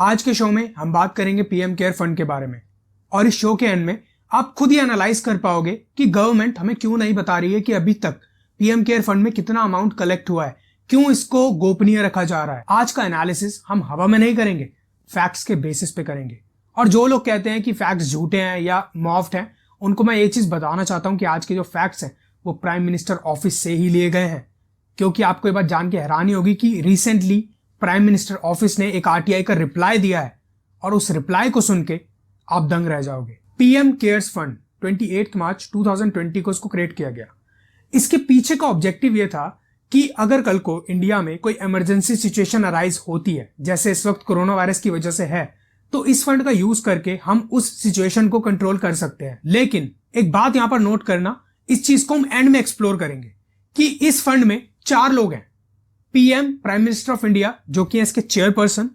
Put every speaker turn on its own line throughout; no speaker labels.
आज के शो में हम बात करेंगे पीएम केयर फंड के बारे में और इस शो के एंड में आप खुद ही एनालाइज कर पाओगे कि गवर्नमेंट हमें क्यों नहीं बता रही है कि अभी तक पीएम केयर फंड में कितना अमाउंट कलेक्ट हुआ है, क्यों इसको गोपनीय रखा जा रहा है। आज का एनालिसिस हम हवा में नहीं करेंगे, फैक्ट्स के बेसिस पे करेंगे। और जो लोग कहते हैं कि फैक्ट्स झूठे हैं या मॉफ्ड हैं, उनको मैं ये चीज बताना चाहता हूं कि आज के जो फैक्ट्स हैं वो प्राइम मिनिस्टर ऑफिस से ही लिए गए हैं। क्योंकि आपको ये बात जान के हैरानी होगी कि रिसेंटली प्राइम मिनिस्टर ऑफिस ने एक आरटीआई का रिप्लाई दिया है और उस रिप्लाई को सुन के आप दंग रह जाओगे। पीएम केयर्स फंड 28 मार्च 2020 को इसको क्रिएट किया गया। इसके पीछे का ऑब्जेक्टिव ये था कि अगर कल को इंडिया में कोई इमरजेंसी सिचुएशन अराइज होती है, जैसे इस वक्त कोरोना वायरस की वजह से है, तो इस फंड का यूज करके हम उस सिचुएशन को कंट्रोल कर सकते हैं। लेकिन एक बात यहां पर नोट करना, इस चीज को हम एंड में एक्सप्लोर करेंगे कि इस फंड में 4 लोग हैं। PM prime minister of India जो कि है इसके चेयरपर्सन,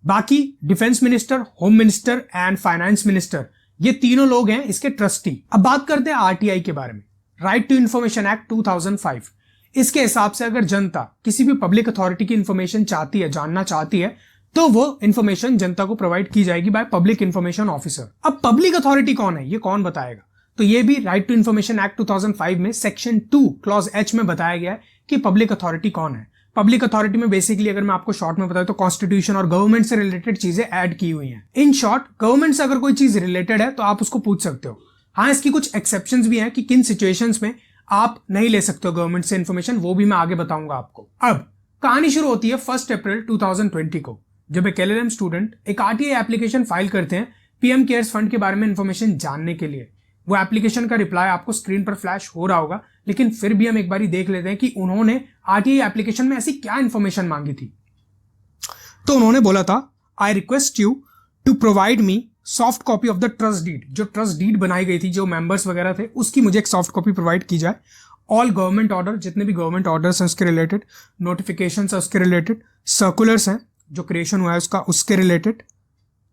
बाकी defence minister, home minister and finance minister, ये तीनों लोग हैं इसके ट्रस्टी। अब बात करते हैं आरटीआई के बारे में, राइट टू इंफॉर्मेशन एक्ट 2005। इसके हिसाब से अगर जनता किसी भी पब्लिक अथॉरिटी की इंफॉर्मेशन चाहती है, जानना चाहती है, तो वो इंफॉर्मेशन जनता को प्रोवाइड की जाएगी बाय पब्लिक इंफॉर्मेशन ऑफिसर। अब पब्लिक अथॉरिटी कौन है, ये कौन बताएगा? तो ये भी राइट टू इंफॉर्मेशन एक्ट 2005 में सेक्शन 2 क्लॉज H में बताया गया है कि पब्लिक अथॉरिटी कौन है। पब्लिक अथॉरिटी में बेसिकली अगर मैं आपको शॉर्ट में बताऊं तो कॉन्स्टिट्यूशन और गवर्नमेंट से रिलेटेड चीजें ऐड की हुई हैं। इन शॉर्ट, गवर्नमेंट से अगर कोई चीज रिलेटेड है तो आप उसको पूछ सकते हो। हाँ, इसकी कुछ एक्सेप्शंस भी हैं कि किन सिचुएशंस में आप नहीं ले सकते हो गवर्नमेंट से इंफॉर्मेशन, वो भी मैं आगे बताऊंगा आपको। अब कहानी शुरू होती है 1 अप्रैल 2020 को, जब एक LLM स्टूडेंट एक आरटीआई एप्लीकेशन फाइल करते हैं पीएम केयर्स फंड के बारे में इंफॉर्मेशन जानने के लिए। वो एप्लीकेशन का रिप्लाई आपको स्क्रीन पर फ्लैश हो रहा होगा, लेकिन फिर भी हम एक बारी देख लेते हैं कि उन्होंने आरटीआई एप्लीकेशन में ऐसी क्या इंफॉर्मेशन मांगी थी। तो उन्होंने बोला था, I request you to provide me soft copy of the trust deed. जो ट्रस्ट डीड बनाई गई थी, जो मेंबर्स वगैरह थे, उसकी मुझे एक सॉफ्ट कॉपी प्रोवाइड की जाए। ऑल गवर्नमेंट ऑर्डर, जितने भी गवर्नमेंट ऑर्डर्स हैं उसके रिलेटेड, नोटिफिकेशन है उसके रिलेटेड, सर्कुलर्स हैं जो क्रिएशन हुआ है उसका, उसके रिलेटेड,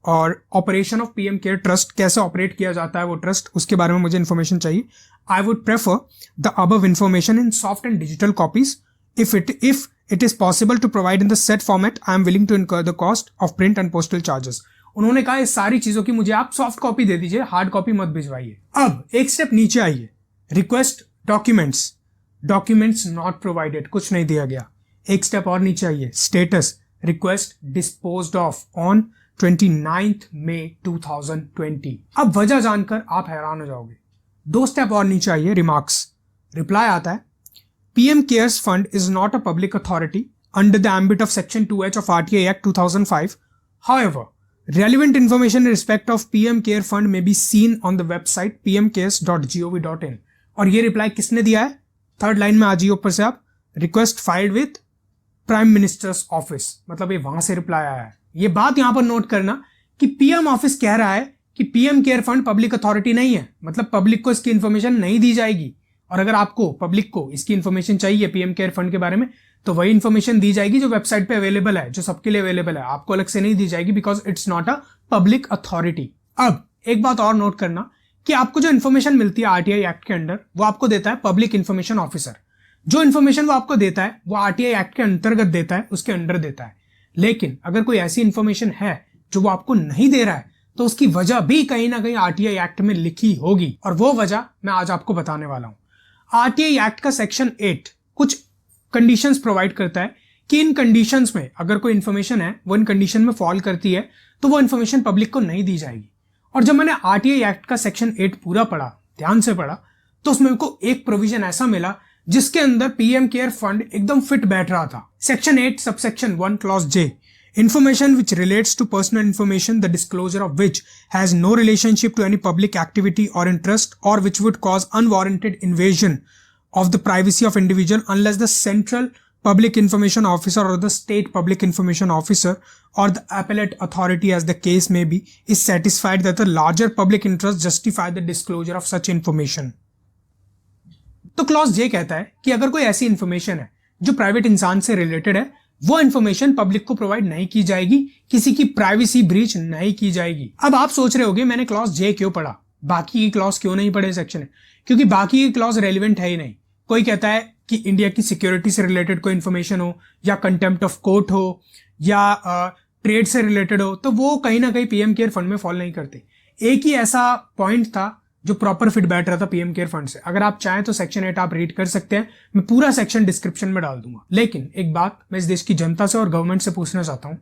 और operation of PM care trust, कैसे ऑपरेट किया जाता है वो ट्रस्ट, उसके बारे में मुझे इन्फॉर्मेशन चाहिए। I would prefer the above information in soft and digital copies. If it is possible to provide in the set format, I am willing to incur the cost of print and postal charges. उन्होंने कहा इस सारी चीजों की मुझे आप soft copy दे दीजिए, hard copy मत भिजवाइए। अब एक स्टेप नीचे आइए, रिक्वेस्ट डॉक्यूमेंट्स नॉट प्रोवाइडेड, कुछ नहीं दिया गया। एक स्टेप और नीचे आइए, status request disposed of on 29 मई 2020। अब वजह जानकर आप हैरान हो जाओगे। 2 स्टेप और नीचे आइए, रिमार्क्स। रिप्लाई आता है, PM cares fund is not a public authority under the ambit of section 2H of RTI act 2005. However, relevant information in respect of PM Care Fund may be seen on the website pmcares.gov.in. और ये reply किसने दिया है? 3rd line में आ जाइए ऊपर से आप, request filed with prime minister's office, मतलब ये वहां से रिप्लाई आया है। ये बात यहां पर नोट करना कि पीएम ऑफिस कह रहा है कि PM care fund public authority नहीं है, मतलब पब्लिक को इसकी इंफॉर्मेशन नहीं दी जाएगी। और अगर आपको पब्लिक को इसकी इंफॉर्मेशन चाहिए पीएम केयर फंड के बारे में, तो वही इंफॉर्मेशन दी जाएगी जो वेबसाइट पे अवेलेबल है, जो सबके लिए अवेलेबल है। आपको अलग से नहीं दी जाएगी, because it's not a public authority. अब एक बात और नोट करना कि आपको जो इन्फॉर्मेशन मिलती है आरटीआई एक्ट के अंडर, वो आपको देता है पब्लिक इंफॉर्मेशन ऑफिसर। जो इन्फॉर्मेशन वो आपको देता है वो आरटीआई एक्ट के अंतर्गत देता है, उसके अंडर देता है। लेकिन अगर कोई ऐसी इंफॉर्मेशन है जो वो आपको नहीं दे रहा है, तो उसकी वजह भी कहीं ना कहीं आरटीआई एक्ट में लिखी होगी, और वो वजह मैं आज आपको बताने वाला हूं। आरटीआई एक्ट का सेक्शन 8 कुछ कंडीशंस प्रोवाइड करता है कि इन कंडीशंस में अगर कोई इंफॉर्मेशन है वो इन कंडीशन में फॉल करती है, तो वो इंफॉर्मेशन पब्लिक को नहीं दी जाएगी। और जब मैंने आरटीआई एक्ट का सेक्शन 8 पूरा पढ़ा, ध्यान से पढ़ा, तो उसमें को एक प्रोविजन ऐसा मिला जिसके अंदर पीएम केयर फंड एकदम फिट बैठ रहा था। Section 8 subsection 1 clause J, information which relates to personal information, the disclosure of which has no relationship to any public activity or interest, or which would cause unwarranted invasion of the privacy of individual unless the central public information officer or the state public information officer or the appellate authority, as the case may be, is satisfied that the larger public interest justify the disclosure of such information. तो clause J कहता है कि अगर कोई ऐसी information है जो private इंसान से रिलेटेड है, वो इंफॉर्मेशन पब्लिक को प्रोवाइड नहीं की जाएगी, किसी की प्राइवेसी ब्रीच नहीं की जाएगी। अब आप सोच रहे होगे मैंने क्लॉज J क्यों पढ़ा, बाकी की क्लॉज क्यों नहीं पढ़े सेक्शन है? क्योंकि बाकी की क्लॉज रेलिवेंट है ही नहीं। कोई कहता है कि इंडिया की सिक्योरिटी से रिलेटेड कोई इंफॉर्मेशन हो, या कंटेम्प्ट ऑफ कोर्ट हो, या ट्रेड से रिलेटेड हो, तो वो कहीं ना कहीं पीएम केयर फंड में फॉल नहीं करते। एक ही ऐसा पॉइंट था जो प्रॉपर फिट बैठ रहा था पीएम केयर फंड से। अगर आप चाहें तो सेक्शन 8 आप रीड कर सकते हैं, मैं पूरा सेक्शन डिस्क्रिप्शन में डाल दूंगा। लेकिन एक बात मैं इस देश की जनता से और गवर्नमेंट से पूछना चाहता हूं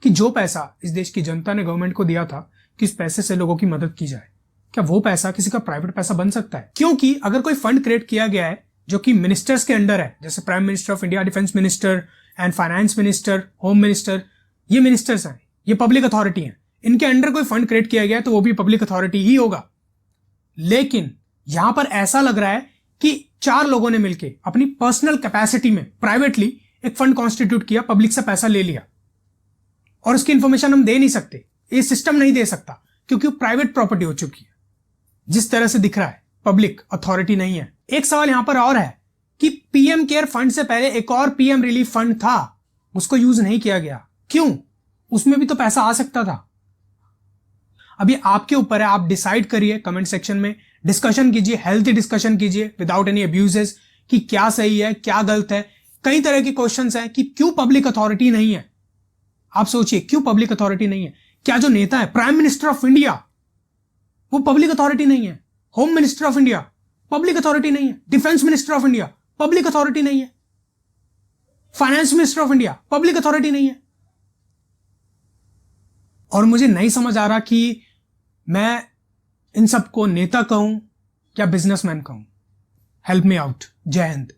कि जो पैसा इस देश की जनता ने गवर्नमेंट को दिया था कि इस पैसे से लोगों की मदद की जाए, क्या वो पैसा किसी का प्राइवेट पैसा बन सकता है? क्योंकि अगर कोई फंड क्रिएट किया गया है जो कि मिनिस्टर्स के अंडर है, जैसे prime minister of India, defence minister and finance minister, home minister, ये मिनिस्टर्स हैं, ये पब्लिक अथॉरिटी हैं, इनके अंडर कोई फंड क्रिएट किया गया है तो वो भी पब्लिक अथॉरिटी ही होगा। लेकिन यहां पर ऐसा लग रहा है कि 4 लोगों ने मिलकर अपनी पर्सनल कैपेसिटी में प्राइवेटली एक फंड कॉन्स्टिट्यूट किया, पब्लिक से पैसा ले लिया, और उसकी इंफॉर्मेशन हम दे नहीं सकते, ये सिस्टम नहीं दे सकता क्योंकि वो प्राइवेट प्रॉपर्टी हो चुकी है। जिस तरह से दिख रहा है पब्लिक अथॉरिटी नहीं है। एक सवाल यहां पर और है कि पीएम केयर फंड से पहले एक और पीएम रिलीफ फंड था, उसको यूज नहीं किया गया, क्यों? उसमें भी तो पैसा आ सकता था। अभी आपके ऊपर है, आप डिसाइड करिए, कमेंट सेक्शन में डिस्कशन कीजिए, हेल्थी डिस्कशन कीजिए विदाउट एनी अब्यूजेस कि क्या सही है क्या गलत है। कई तरह के क्वेश्चंस हैं कि क्यों पब्लिक अथॉरिटी नहीं है। आप सोचिए क्यों पब्लिक अथॉरिटी नहीं है? क्या जो नेता है प्राइम मिनिस्टर ऑफ इंडिया वो पब्लिक अथॉरिटी नहीं है? Home minister of India public authority नहीं है? Defence minister of India public authority नहीं है? Finance minister of India public authority नहीं है? और मुझे नहीं समझ आ रहा कि मैं इन सबको नेता कहूं या बिजनेसमैन कहूं। Help me out. जय हिंद।